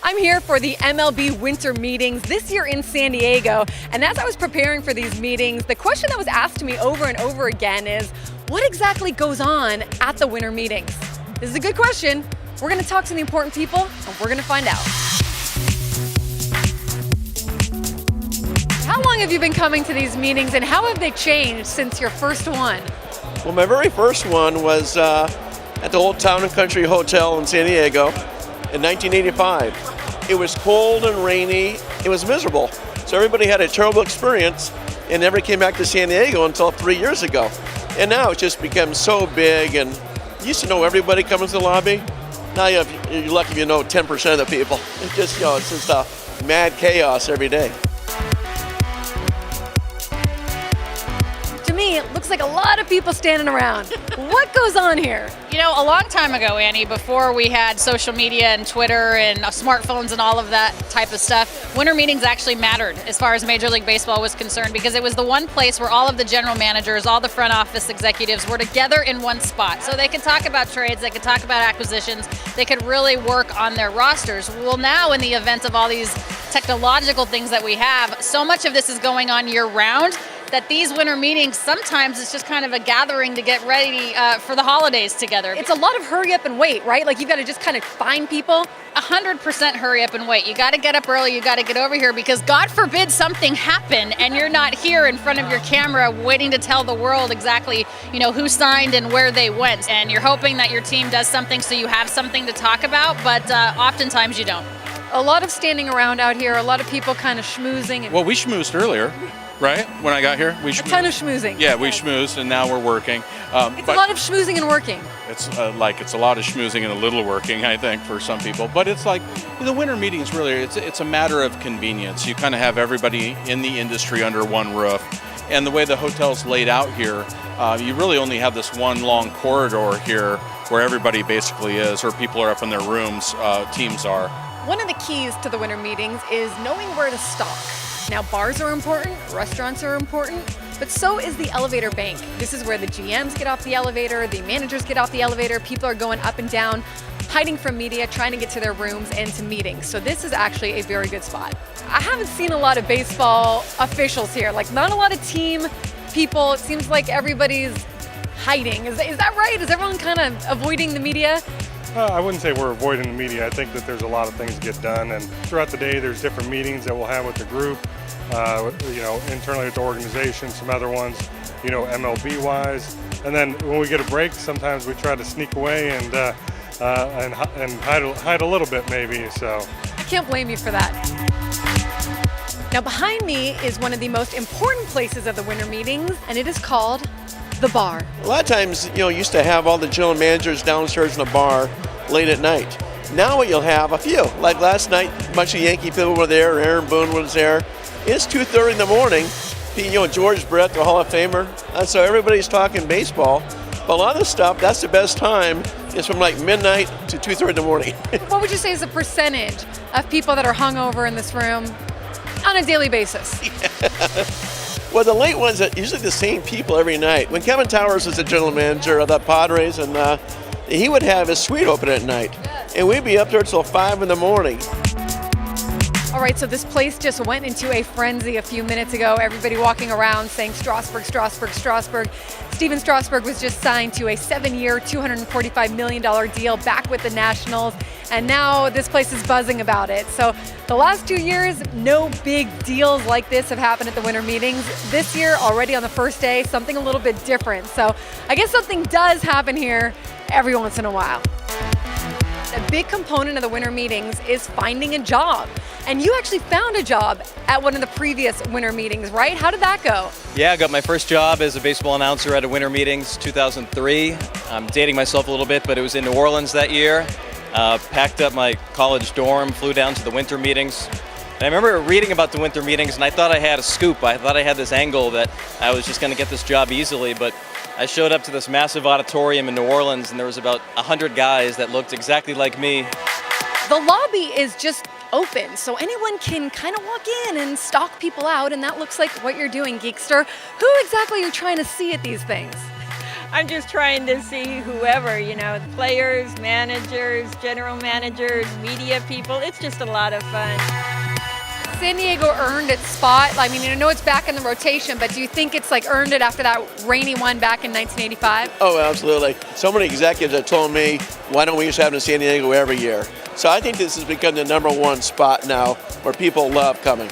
I'm here for the MLB Winter Meetings this year in San Diego. And as I was preparing for these meetings, the question that was asked to me over and over again is, what exactly goes on at the Winter Meetings? This is a good question. We're going to talk to the important people, and we're going to find out. How long have you been coming to these meetings, and how have they changed since your first one? Well, my very first one was at the Old Town and Country Hotel in San Diego in 1985. It was cold and rainy. It was miserable. So everybody had a terrible experience and never came back to San Diego until 3 years ago. And now it's just become so big, and you used to know everybody coming to the lobby. Now you're lucky if you know 10% of the people. It's just, it's just a mad chaos every day. To me, it looks like a lot of people standing around. What goes on here? You know, a long time ago, Annie, before we had social media and Twitter and smartphones and all of that type of stuff, winter meetings actually mattered as far as Major League Baseball was concerned, because it was the one place where all of the general managers, all the front office executives were together in one spot. So they could talk about trades, they could talk about acquisitions, they could really work on their rosters. Well, now in the event of all these technological things that we have, so much of this is going on year round that these winter meetings, sometimes it's just kind of a gathering to get ready for the holidays together. It's a lot of hurry up and wait, right? Like you've got to just kind of find people. 100% hurry up and wait. You got to get up early, you got to get over here, because God forbid something happen and you're not here in front of your camera waiting to tell the world exactly, who signed and where they went. And you're hoping that your team does something so you have something to talk about, but oftentimes you don't. A lot of standing around out here, a lot of people kind of schmoozing. Well, we schmoozed earlier. Right? When I got here, we schmoozed. A ton of schmoozing. Yeah, we schmoozed, and now we're working. It's a lot of schmoozing and working. It's it's a lot of schmoozing and a little working, I think, for some people. But it's like the winter meetings. Really, it's a matter of convenience. You kind of have everybody in the industry under one roof, and the way the hotel's laid out here, you really only have this one long corridor here where everybody basically is, or people are up in their rooms. Teams are. One of the keys to the winter meetings is knowing where to stock. Now, bars are important, restaurants are important, but so is the elevator bank. This is where the GMs get off the elevator, the managers get off the elevator, people are going up and down, hiding from media, trying to get to their rooms and to meetings. So this is actually a very good spot. I haven't seen a lot of baseball officials here, like not a lot of team people. It seems like everybody's hiding. Is that right? Is everyone kind of avoiding the media? I wouldn't say we're avoiding the media. I think that there's a lot of things to get done, and throughout the day there's different meetings that we'll have with the group, internally with the organization, some other ones, MLB wise, and then when we get a break, sometimes we try to sneak away and hide a little bit maybe. So I can't blame you for that. Now behind me is one of the most important places of the winter meetings, and it is called the bar. A lot of times, used to have all the general managers downstairs in the bar late at night. Now what you'll have, a few. Like last night, a bunch of Yankee people were there, Aaron Boone was there. It's 2:30 in the morning. George Brett, the Hall of Famer. So everybody's talking baseball. But a lot of the stuff, that's the best time, is from like midnight to 2:30 in the morning. What would you say is the percentage of people that are hungover in this room on a daily basis? Well, the late ones are usually the same people every night. When Kevin Towers was the general manager of the Padres, and he would have his suite open at night, and we'd be up there till 5 in the morning. All right, so this place just went into a frenzy a few minutes ago. Everybody walking around saying Strasburg, Strasburg, Strasburg. Steven Strasburg was just signed to a 7-year, $245 million deal back with the Nationals, and now this place is buzzing about it. So the last 2 years, no big deals like this have happened at the winter meetings. This year, already on the first day, something a little bit different. So I guess something does happen here every once in a while. A big component of the winter meetings is finding a job. And you actually found a job at one of the previous winter meetings, right? How did that go? Yeah, I got my first job as a baseball announcer at a winter meetings, 2003. I'm dating myself a little bit, but it was in New Orleans that year. Packed up my college dorm, flew down to the winter meetings. And I remember reading about the winter meetings, and I thought I had a scoop. I thought I had this angle that I was just going to get this job easily, but I showed up to this massive auditorium in New Orleans, and there was about 100 guys that looked exactly like me. The lobby is just open, so anyone can kind of walk in and stalk people out, and that looks like what you're doing, Geekster. Who exactly are you trying to see at these things? I'm just trying to see whoever, players, managers, general managers, media people. It's just a lot of fun. San Diego earned its spot. I mean, I know it's back in the rotation, but do you think it's like earned it after that rainy one back in 1985? Oh, absolutely. So many executives have told me, why don't we just have it in San Diego every year? So I think this has become the #1 spot now where people love coming.